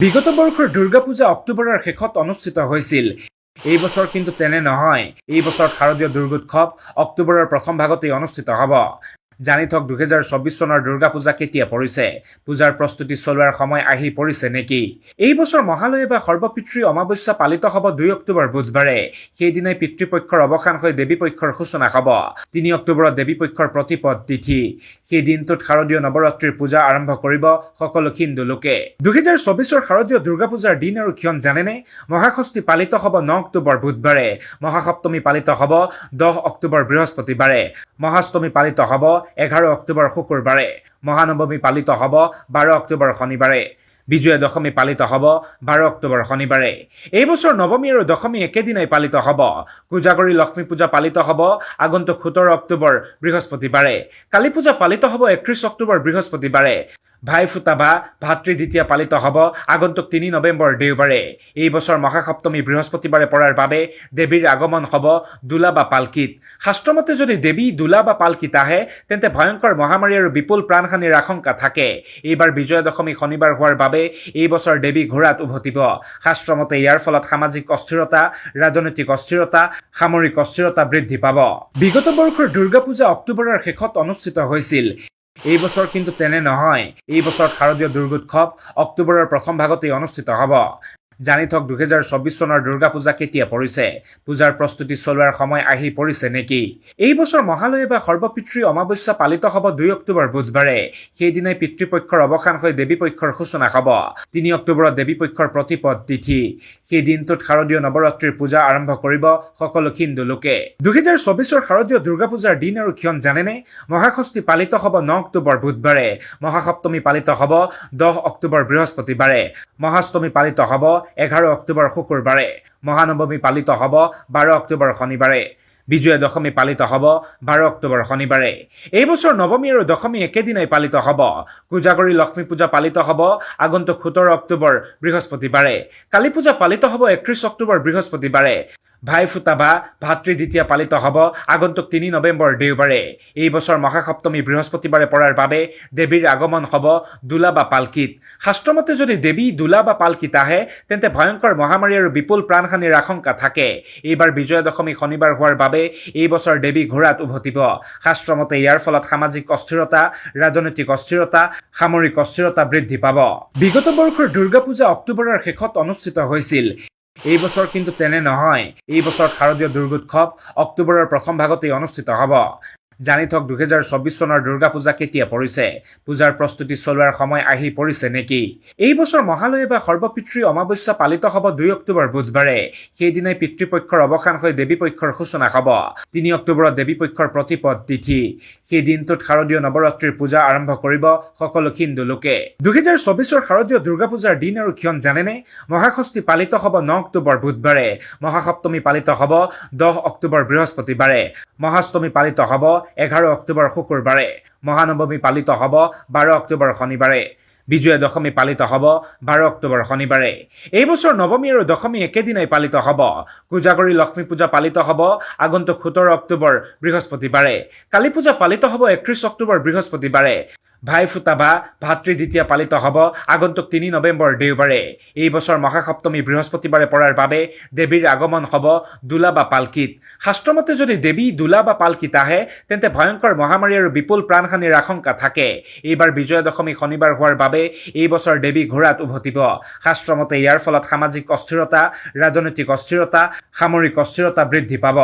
বিগত বৰ্ষৰ দুৰ্গা পূজা অক্টোবৰৰ শেষত অনুষ্ঠিত হৈছিল। এই বছৰ কিন্তু তেনে নহয়। এই বছৰ শাৰদীয় দুৰ্গোৎসৱ অক্টোবৰৰ প্ৰথম ভাগতেই অনুষ্ঠিত হ'ব। জানি থওক 2024 চনৰ দুৰ্গা পূজা কেতিয়া পৰিছে? পূজাৰ প্ৰস্তুতি চলোৱাৰ সময় আহি পৰিছে নেকি? এই বছৰ মহালয়া বা সৰ্বপিতৃ অমাৱস্যা পালিত হ'ব 2 অক্টোবৰ বুধবাৰে। সেইদিনাই পিতৃপক্ষৰ অৱসান হৈ দেৱীপক্ষৰ সূচনা হ'ব। 3 অক্টোবৰত দেৱীপক্ষৰ প্ৰতিপদ তিথি। সেই দিনটোত শাৰদীয় নৱৰাত্ৰিৰ পূজা আৰম্ভ কৰিব সকলো হিন্দু লোকে। 2024 শাৰদীয় দুৰ্গা পূজাৰ দিন আৰু ক্ষণ জানেনে? মহাষষ্ঠী পালিত হ'ব 9 অক্টোবৰ বুধবাৰে। মহাসপ্তমী পালিত হ'ব 10 অক্টোবৰ বৃহস্পতিবাৰে। মহাষ্টমী পালিত হ'ব 11 অক্টোবৰ শুকুৰবাৰে। মহানৱমী পালিত হ'ব 12 অক্টোবৰ শনিবাৰে। বিজয়া দশমী পালিত হ'ব 12 অক্টোবৰ শনিবাৰে। এই বছৰ নৱমী আৰু দশমী একেদিনাই পালিত হ'ব। কোজাগৰী লক্ষ্মী পূজা পালিত হ'ব আগন্তুক 17 অক্টোবৰ বৃহস্পতিবাৰে। কালী পূজা পালিত হ'ব 31 অক্টোবৰ বৃহস্পতিবাৰে। ভাইফুটা বা ভাতৃ দ্বিতীয়া পালিত হ'ব আগন্তুক 3 নৱেম্বৰ দেওবাৰে। এই বছৰ মহাসপ্তমী বৃহস্পতিবাৰে পৰাৰ বাবে দেৱীৰ আগমন হ'ব দোলা বা পালকিত। শাস্ত্ৰমতে যদি দেৱী দোলা বা পালকিত আহে তেন্তে ভয়ংকৰ মহামাৰী আৰু বিপুল প্ৰাণহানিৰ আশংকা থাকে। এইবাৰ বিজয়া দশমী শনিবাৰ হোৱাৰ বাবে এই বছৰ দেৱী ঘোঁৰাত উভতিব। শাস্ত্ৰমতে ইয়াৰ ফলত সামাজিক অস্থিৰতা, ৰাজনৈতিক অস্থিৰতা, সামৰিক অস্থিৰতা বৃদ্ধি পাব। বিগত বৰ্ষৰ দুৰ্গা পূজা অক্টোবৰৰ শেষত অনুষ্ঠিত হৈছিল। এই বছৰ কিন্তু তেনে নহয়। এই বছৰ শাৰদীয় দুৰ্গোৎসৱ অক্টোবৰৰ প্ৰথম ভাগতেই অনুষ্ঠিত হ'ব। জানি থওক 2024 চনৰ দুৰ্গা পূজা কেতিয়া পৰিছে? পূজাৰ প্ৰস্তুতি চলোৱাৰ সময় আহি পৰিছে নেকি? এই বছৰ মহালয়া বা সৰ্বপিতৃ অমাৱস্যা পালিত হ'ব 2 অক্টোবৰ বুধবাৰে। সেইদিনাই পিতৃপক্ষৰ অৱসান হৈ দেৱীপক্ষৰ সূচনা হ'ব। 3 অক্টোবৰত দেৱীপক্ষৰ প্ৰতিপদ তিথি। সেই দিনটোত শাৰদীয় নৱৰাত্ৰিৰ পূজা আৰম্ভ কৰিব সকলো হিন্দু লোকে। 2024 শাৰদীয় দুৰ্গা পূজাৰ দিন আৰু ক্ষণ জানেনে? মহাষষ্ঠী পালিত হ'ব 9 অক্টোবৰ বুধবাৰে। মহাসপ্তমী পালিত হ'ব 10 অক্টোবৰ বৃহস্পতিবাৰে। মহাষ্টমী পালিত হ'ব 11 অক্টোবৰ শুকুৰবাৰে। মহানৱমী পালিত হ'ব 12 অক্টোবৰ শনিবাৰে। বিজয়া দশমী পালিত হ'ব 12 অক্টোবৰ শনিবাৰে। এই বছৰ নৱমী আৰু দশমী একেদিনাই পালিত হ'ব। কোজাগৰী লক্ষ্মী পূজা পালিত হ'ব আগন্তুক 17 অক্টোবৰ বৃহস্পতিবাৰে। কালী পূজা পালিত হ'ব 31 অক্টোবৰ বৃহস্পতিবাৰে। ভাইফুটা বা ভাতৃ দ্বিতীয়া পালিত হ'ব আগন্তুক 3 নৱেম্বৰ দেওবাৰে। এই বছৰ মহাসপ্তমী বৃহস্পতিবাৰে পৰাৰ বাবে দেৱীৰ আগমন হ'ব দোলা বা পালকিত। শাস্ত্ৰমতে যদি দেৱী দোলা বা পালকিত আহে তেন্তে ভয়ংকৰ মহামাৰী আৰু বিপুল প্ৰাণহানিৰ আশংকা থাকে। এইবাৰ বিজয়া দশমী শনিবাৰ হোৱাৰ বাবে এই বছৰ দেৱী ঘোঁৰাত উভতিব। শাস্ত্ৰমতে ইয়াৰ ফলত সামাজিক অস্থিৰতা, ৰাজনৈতিক অস্থিৰতা, সামৰিক অস্থিৰতা বৃদ্ধি পাব। বিগত বৰ্ষৰ দুৰ্গা পূজা অক্টোবৰৰ শেষত অনুষ্ঠিত হৈছিল। এই বছৰ কিন্তু তেনে নহয়। এই বছৰ শাৰদীয় দুৰ্গোৎসৱ অক্টোবৰৰ প্ৰথম ভাগতেই অনুষ্ঠিত হ'ব। জানি থওক 2024 চনৰ দুৰ্গা পূজা কেতিয়া পৰিছে? পূজাৰ প্ৰস্তুতি চলোৱাৰ সময় আহি পৰিছে নেকি? এই বছৰ মহালয়া বা সৰ্বপিতৃ অমাৱস্যা পালিত হ'ব 2 অক্টোবৰ বুধবাৰে। সেইদিনাই পিতৃপক্ষৰ অৱসান হৈ দেৱীপক্ষৰ সূচনা হ'ব। 3 অক্টোবৰত দেৱীপক্ষৰ প্ৰতিপদ তিথি। সেই দিনটোত শাৰদীয় নৱৰাত্ৰিৰ পূজা আৰম্ভ কৰিব সকলো হিন্দু লোকে। 2024 শাৰদীয় দুৰ্গা পূজাৰ দিন আৰু ক্ষণ জানেনে? মহাষষ্ঠী পালিত হ'ব 9 অক্টোবৰ বুধবাৰে। মহাসপ্তমী পালিত হ'ব 10 অক্টোবৰ বৃহস্পতিবাৰে। মহাষ্টমী পালিত হ'ব 11 অক্টোবৰ শুকুৰবাৰে। মহানৱমী পালিত হ'ব 12 অক্টোবৰ শনিবাৰে। বিজয়া দশমী পালিত হ'ব 12 অক্টোবৰ শনিবাৰে। এই বছৰ নৱমী আৰু দশমী একেদিনাই পালিত হ'ব। কোজাগৰী লক্ষ্মী পূজা পালিত হ'ব আগন্তুক 17 অক্টোবৰ বৃহস্পতিবাৰে। কালী পূজা পালিত হ'ব 31 অক্টোবৰ বৃহস্পতিবাৰে। ভাইফুটা বা ভাতৃ দ্বিতীয়া পালিত হ'ব আগন্তুক 3 নৱেম্বৰ দেওবাৰে। এই বছৰ মহাসপ্তমী বৃহস্পতিবাৰে পৰাৰ বাবে দেৱীৰ আগমন হ'ব দোলা বা পালকিত। শাস্ত্ৰমতে যদি দেৱী দোলা বা পালকিত আহে তেন্তে ভয়ংকৰ মহামাৰী আৰু বিপুল প্ৰাণহানিৰ আশংকা থাকে। এইবাৰ বিজয়া দশমী শনিবাৰ হোৱাৰ বাবে এই বছৰ দেৱী ঘোঁৰাত উভতিব। শাস্ত্ৰমতে ইয়াৰ ফলত সামাজিক অস্থিৰতা, ৰাজনৈতিক অস্থিৰতা, সামৰিক অস্থিৰতা বৃদ্ধি পাব।